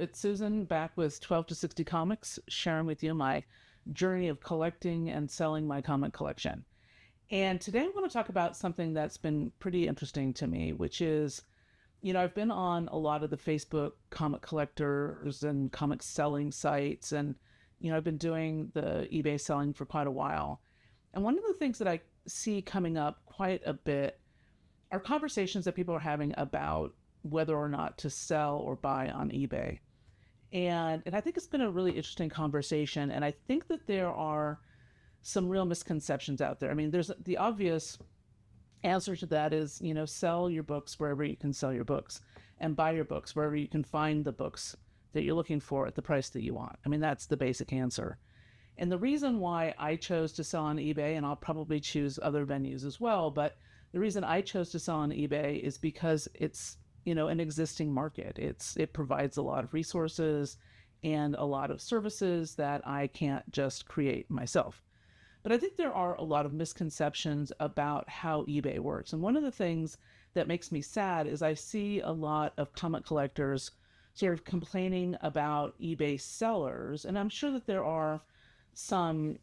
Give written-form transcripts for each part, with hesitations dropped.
It's Susan back with 12 to 60 Comics, sharing with you my journey of collecting and selling my comic collection. And today I want to talk about something that's been pretty interesting to me, which is, I've been on a lot of the Facebook comic collectors and comic selling sites, and, I've been doing the eBay selling for quite a while. And one of the things that I see coming up quite a bit are conversations that people are having about whether or not to sell or buy on eBay. And I think it's been a really interesting conversation. And I think that there are some real misconceptions out there. I mean, there's the obvious answer to that is, sell your books wherever you can sell your books and buy your books wherever you can find the books that you're looking for at the price that you want. I mean, that's the basic answer. And the reason why I chose to sell on eBay, and I'll probably choose other venues as well, but the reason I chose to sell on eBay is because it's, an existing market. It provides a lot of resources and a lot of services that I can't just create myself. But I think there are a lot of misconceptions about how eBay works. And one of the things that makes me sad is I see a lot of comic collectors sort of complaining about eBay sellers. And I'm sure that there are some,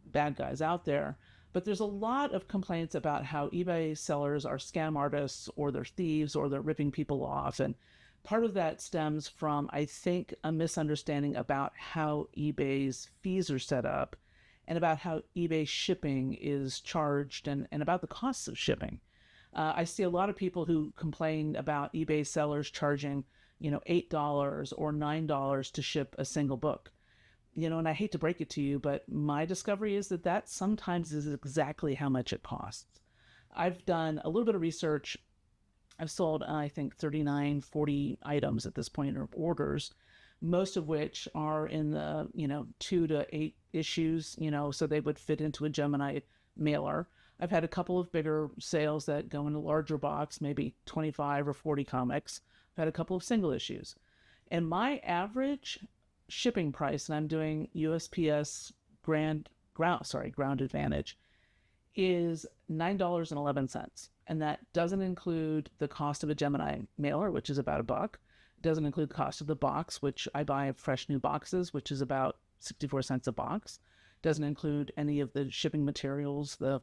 bad guys out there. But there's a lot of complaints about how eBay sellers are scam artists or they're thieves or they're ripping people off. And part of that stems from, I think, a misunderstanding about how eBay's fees are set up and about how eBay shipping is charged and about the costs of shipping. I see a lot of people who complain about eBay sellers charging, $8 or $9 to ship a single book. And I hate to break it to you, but my discovery is that sometimes is exactly how much it costs. I've done a little bit of research. I've sold, I think, 39, 40 items at this point, or orders, most of which are in the, 2 to 8 issues, so they would fit into a Gemini mailer. I've had a couple of bigger sales that go in a larger box, maybe 25 or 40 comics. I've had a couple of single issues. And my average shipping price, and I'm doing USPS Ground Advantage, is $9.11. And that doesn't include the cost of a Gemini mailer, which is about $1. It doesn't include the cost of the box, which I buy fresh new boxes, which is about 64 cents a box. It doesn't include any of the shipping materials, the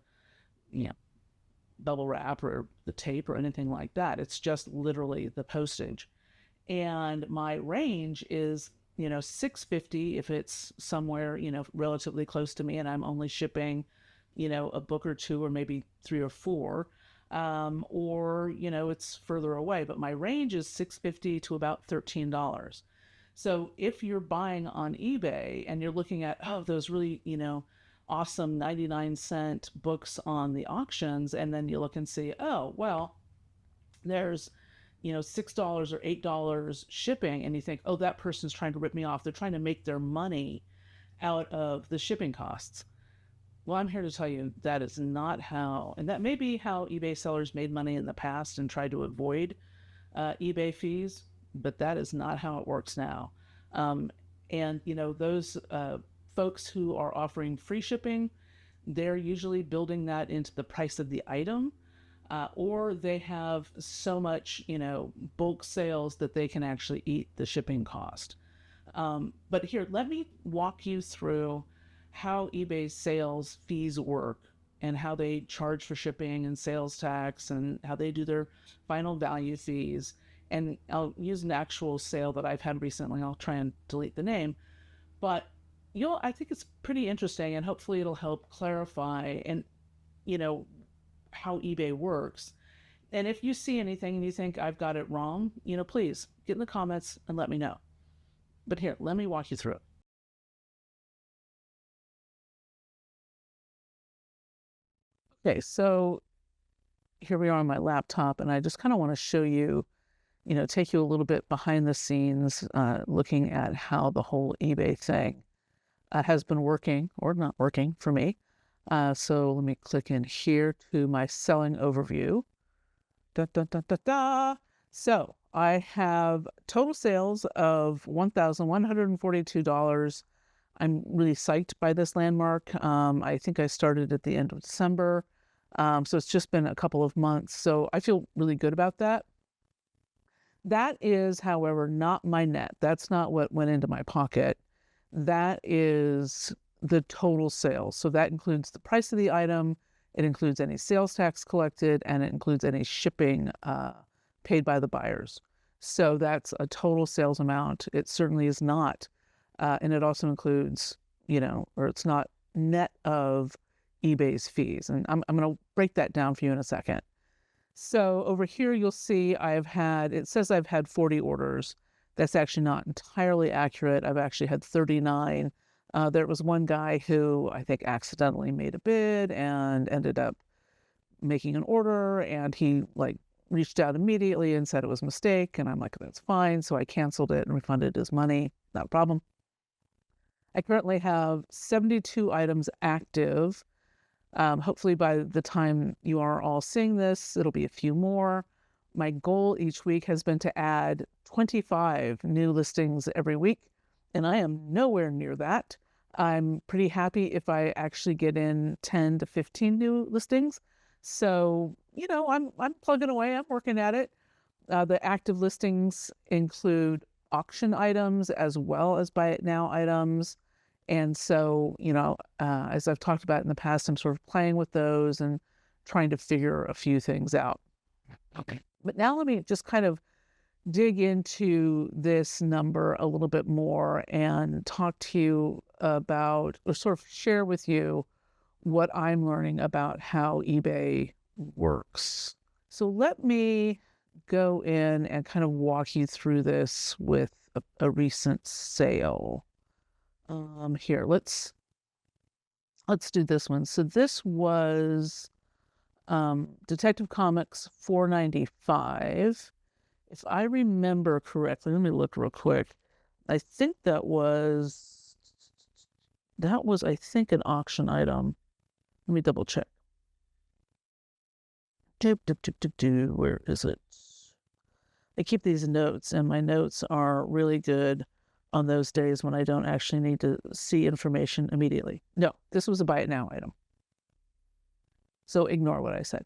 bubble wrap or the tape or anything like that. It's just literally the postage. And my range is $6.50 if it's somewhere, relatively close to me and I'm only shipping, a book or two or maybe 3 or 4, or, it's further away. But my range is $6.50 to about $13. So if you're buying on eBay and you're looking at, those really, awesome 99-cent books on the auctions, and then you look and see, there's $6 or $8 shipping, and you think, that person's trying to rip me off. They're trying to make their money out of the shipping costs. Well, I'm here to tell you that is not how, and that may be how eBay sellers made money in the past and tried to avoid eBay fees, but that is not how it works now. And those folks who are offering free shipping, they're usually building that into the price of the item. Or they have so much, bulk sales that they can actually eat the shipping cost. But here, let me walk you through how eBay's sales fees work and how they charge for shipping and sales tax and how they do their final value fees. And I'll use an actual sale that I've had recently. I'll try and delete the name. But, I think it's pretty interesting, and hopefully it'll help clarify and, how eBay works. And if you see anything and you think I've got it wrong, please get in the comments and let me know. But here, let me walk you through it. Okay, so here we are on my laptop, and I just kind of want to show you, take you a little bit behind the scenes, looking at how the whole eBay thing has been working or not working for me. So let me click in here to my selling overview. Da, da, da, da, da. So I have total sales of $1,142. I'm really psyched by this landmark. I think I started at the end of December. So it's just been a couple of months. So I feel really good about that. That is, however, not my net. That's not what went into my pocket. That is the total sales. So that includes the price of the item, it includes any sales tax collected, and it includes any shipping paid by the buyers. So that's a total sales amount. It certainly is not. And it also includes, or it's not net of eBay's fees. And I'm going to break that down for you in a second. So over here, you'll see it says I've had 40 orders. That's actually not entirely accurate. I've actually had 39. There was one guy who I think accidentally made a bid and ended up making an order, and he reached out immediately and said it was a mistake. And I'm like, that's fine. So I canceled it and refunded his money. Not a problem. I currently have 72 items active. Hopefully by the time you are all seeing this, it'll be a few more. My goal each week has been to add 25 new listings every week, and I am nowhere near that. I'm pretty happy if I actually get in 10 to 15 new listings. So, I'm plugging away, I'm working at it. The active listings include auction items as well as buy it now items. And so, as I've talked about in the past, I'm sort of playing with those and trying to figure a few things out. Okay. But now let me just kind of dig into this number a little bit more and talk to you about, or sort of share with you what I'm learning about how eBay works. So let me go in and kind of walk you through this with a recent sale. Here, let's do this one. So this was Detective Comics $4.95. If I remember correctly, let me look real quick. I think that was I think an auction item. Let me double check. Where is it? I keep these notes, and my notes are really good on those days when I don't actually need to see information immediately. No, this was a buy it now item. So ignore what I said.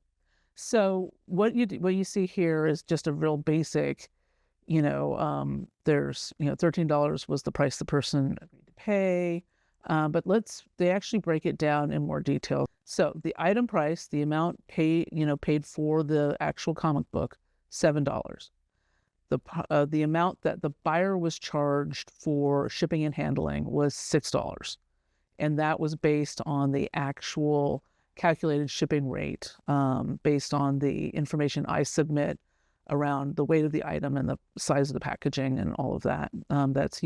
So what you see here is just a real basic, there's, $13 was the price the person agreed to pay. But they actually break it down in more detail. So the item price, the amount paid for the actual comic book, $7. The amount that the buyer was charged for shipping and handling was $6. And that was based on the actual calculated shipping rate, based on the information I submit around the weight of the item and the size of the packaging and all of that. That's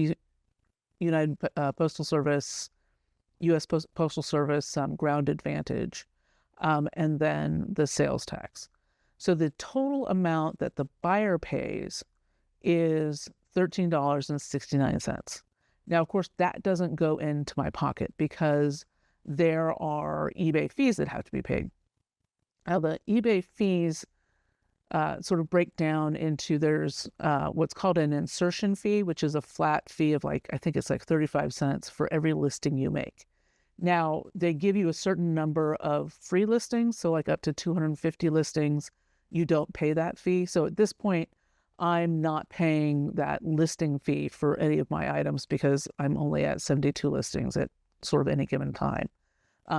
United Postal Service, U.S. Postal Service, Ground Advantage, and then the sales tax. So the total amount that the buyer pays is $13.69. Now, of course, that doesn't go into my pocket because there are eBay fees that have to be paid. Now, the eBay fees sort of break down into, there's what's called an insertion fee, which is a flat fee of I think it's 35 cents for every listing you make. Now, they give you a certain number of free listings, so up to 250 listings, you don't pay that fee. So at this point, I'm not paying that listing fee for any of my items because I'm only at 72 listings at sort of any given time.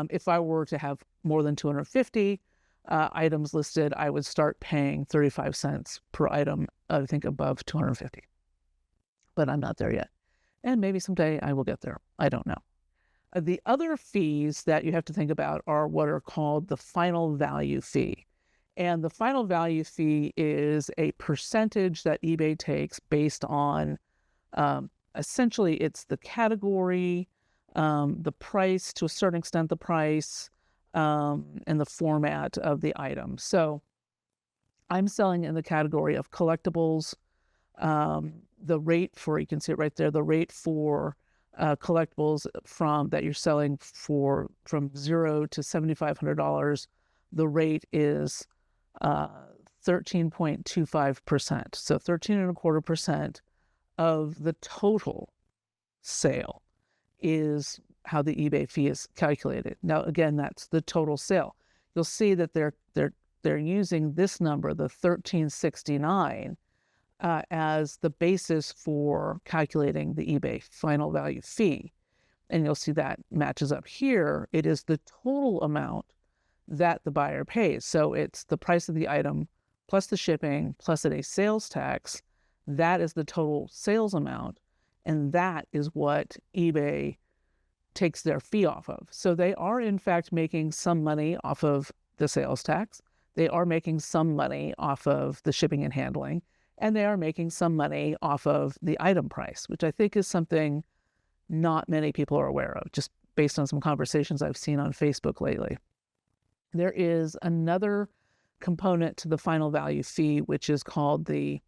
If I were to have more than 250 items listed, I would start paying 35 cents per item, I think above 250. But I'm not there yet. And maybe someday I will get there. I don't know. The other fees that you have to think about are what are called the final value fee. And the final value fee is a percentage that eBay takes based on, essentially, it's the category, the price, to a certain extent, the price, and the format of the item. So I'm selling in the category of collectibles. The rate for, you can see it right there, the rate for collectibles that you're selling from $0 to $7,500, the rate is 13.25%. So 13.25% of the total sale is how the eBay fee is calculated. Now, again, that's the total sale. You'll see that they're using this number, the 1369, as the basis for calculating the eBay final value fee. And you'll see that matches up here. It is the total amount that the buyer pays. So it's the price of the item plus the shipping plus a sales tax. That is the total sales amount. And that is what eBay takes their fee off of. So they are, in fact, making some money off of the sales tax. They are making some money off of the shipping and handling. And they are making some money off of the item price, which I think is something not many people are aware of, just based on some conversations I've seen on Facebook lately. There is another component to the final value fee, which is called the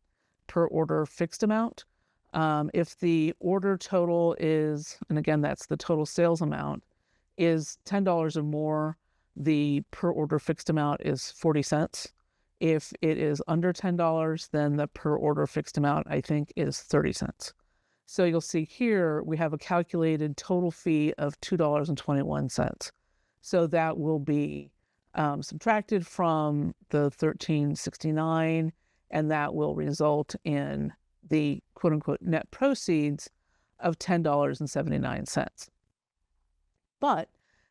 per order fixed amount. If the order total is, and again, that's the total sales amount, is $10 or more, the per order fixed amount is 40 cents. If it is under $10, then the per order fixed amount, I think, is 30 cents. So you'll see here, we have a calculated total fee of $2.21. So that will be subtracted from the $13.69, and that will result in the quote unquote net proceeds of $10.79. But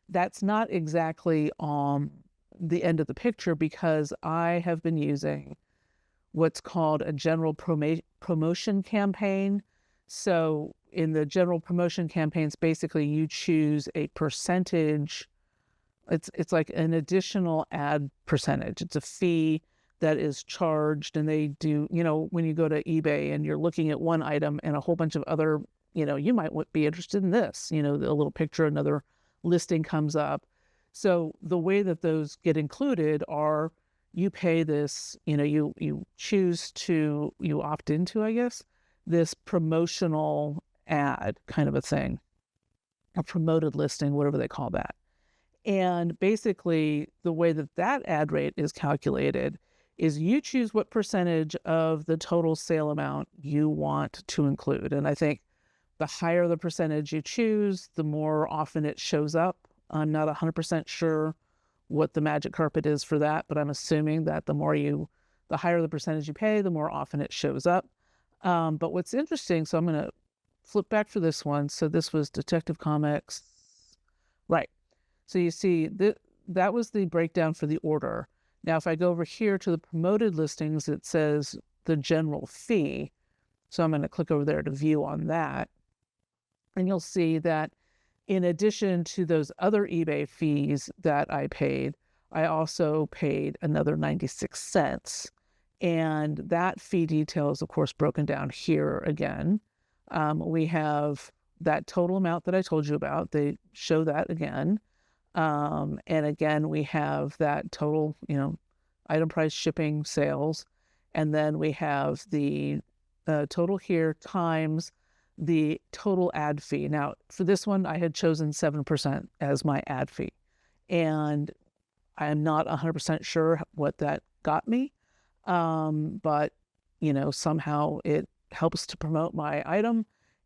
that's not exactly the end of the picture, because I have been using what's called a general promotion campaign. So in the general promotion campaigns, basically you choose a percentage. It's like an additional ad percentage. It's a fee that is charged, and they do, when you go to eBay and you're looking at one item and a whole bunch of other, you might be interested in this, a little picture, another listing comes up. So the way that those get included are, you pay this, you opt into, I guess, this promotional ad kind of a thing, a promoted listing, whatever they call that. And basically the way that ad rate is calculated is you choose what percentage of the total sale amount you want to include. And I think the higher the percentage you choose, the more often it shows up. I'm not 100% sure what the magic carpet is for that, but I'm assuming that the higher the percentage you pay, the more often it shows up. But what's interesting, so I'm going to flip back for this one. So this was Detective Comics. Right. So you see, that was the breakdown for the order. Now, if I go over here to the promoted listings, it says the general fee. So I'm going to click over there to view on that. And you'll see that in addition to those other eBay fees that I paid, I also paid another 96 cents. And that fee detail is, of course, broken down here again. We have that total amount that I told you about. They show that again. And again, we have that total, item price, shipping, sales. And then we have the total here times the total ad fee. Now, for this one, I had chosen 7% as my ad fee. And I'm not 100% sure what that got me. But, somehow it helps to promote my item,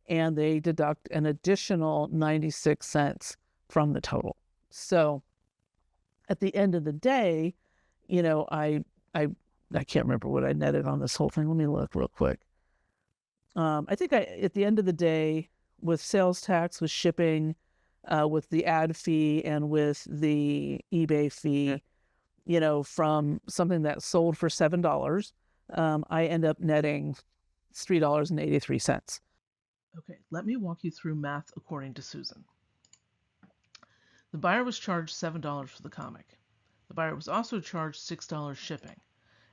and they deduct an additional 96 cents from the total. So at the end of the day, I can't remember what I netted on this whole thing. Let me look real quick. I think at the end of the day, with sales tax, with shipping, with the ad fee, and with the eBay fee, from something that sold for $7, I end up netting $3.83. Okay, let me walk you through math according to Susan. The buyer was charged $7 for the comic. The buyer was also charged $6 shipping.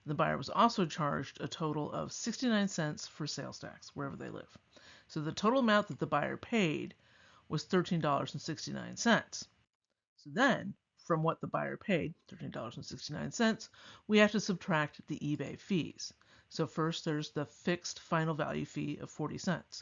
The buyer was also charged a total of 69 cents for sales tax, wherever they live. So the total amount that the buyer paid was $13.69. So then, from what the buyer paid, $13.69, we have to subtract the eBay fees. So first there's the fixed final value fee of 40 cents.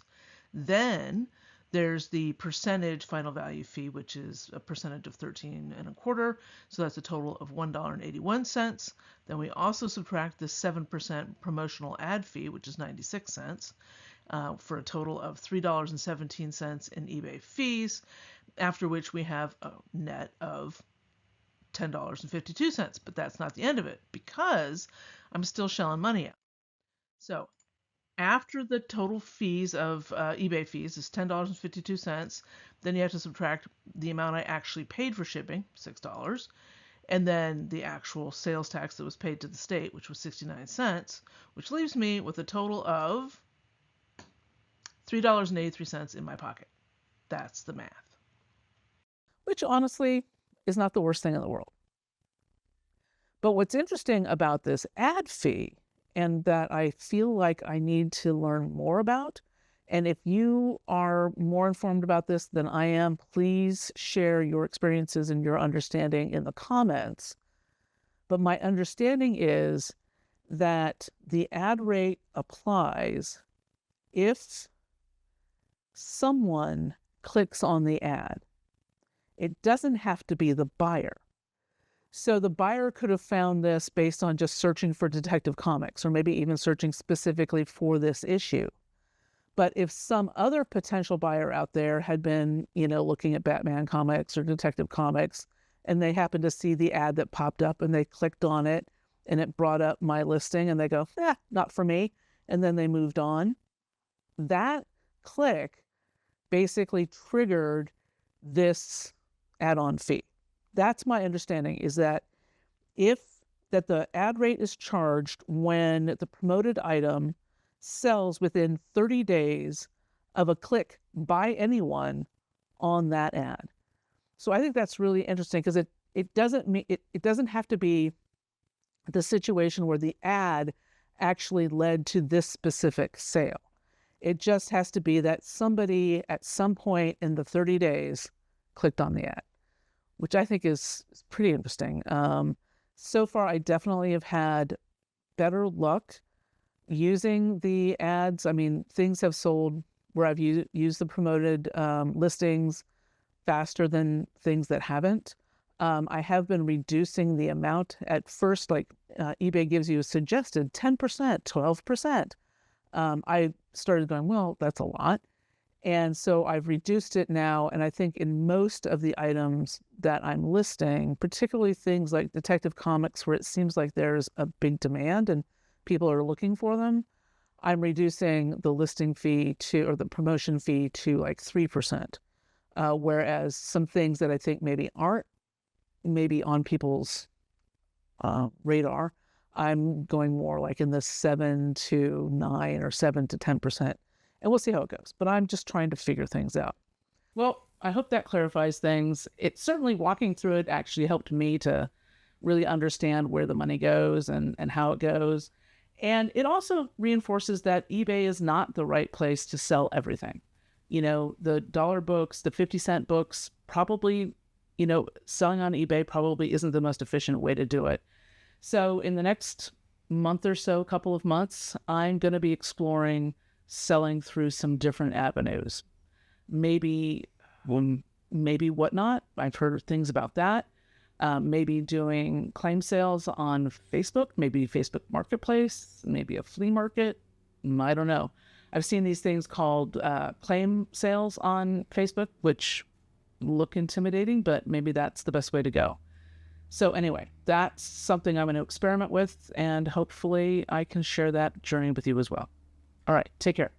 Then there's the percentage final value fee, which is a percentage of 13.25. So that's a total of $1.81. Then we also subtract the 7% promotional ad fee, which is 96 cents, for a total of $3.17 in eBay fees, after which we have a net of $10.52. But that's not the end of it, because I'm still shelling money out. So after the total fees of eBay fees is $10.52, then you have to subtract the amount I actually paid for shipping, $6, and then the actual sales tax that was paid to the state, which was 69 cents, which leaves me with a total of $3.83 in my pocket. That's the math. Which honestly is not the worst thing in the world. But what's interesting about this ad fee, and that I feel like I need to learn more about, and if you are more informed about this than I am, please share your experiences and your understanding in the comments. But my understanding is that the ad rate applies if someone clicks on the ad. It doesn't have to be the buyer. So the buyer could have found this based on just searching for Detective Comics, or maybe even searching specifically for this issue. But if some other potential buyer out there had been, looking at Batman comics or Detective Comics, and they happened to see the ad that popped up and they clicked on it and it brought up my listing and they go, not for me. And then they moved on. That click basically triggered this add-on fee. That's my understanding, is that the ad rate is charged when the promoted item sells within 30 days of a click by anyone on that ad. So I think that's really interesting, because it doesn't have to be the situation where the ad actually led to this specific sale. It just has to be that somebody at some point in the 30 days clicked on the ad, which I think is pretty interesting. So far, I definitely have had better luck using the ads. I mean, things have sold where I've used the promoted listings faster than things that haven't. I have been reducing the amount. At first, eBay gives you a suggested 10%, 12%. I started going, well, that's a lot. And so I've reduced it now. And I think in most of the items that I'm listing, particularly things like Detective Comics, where it seems like there's a big demand and people are looking for them, I'm reducing the listing fee or the promotion fee to 3%. Whereas some things that I think maybe aren't maybe on people's radar, I'm going more in the 7 to 9 or 7 to 10%. And we'll see how it goes. But I'm just trying to figure things out. Well, I hope that clarifies things. It certainly, walking through it actually helped me to really understand where the money goes and how it goes. And it also reinforces that eBay is not the right place to sell everything. The dollar books, the 50-cent books, probably, selling on eBay probably isn't the most efficient way to do it. So in the next month or so, couple of months, I'm going to be exploring selling through some different avenues. Maybe Whatnot. I've heard things about that. Maybe doing claim sales on Facebook, maybe Facebook Marketplace, maybe a flea market. I don't know. I've seen these things called claim sales on Facebook, which look intimidating, but maybe that's the best way to go. So anyway, that's something I'm going to experiment with, and hopefully I can share that journey with you as well. All right, take care.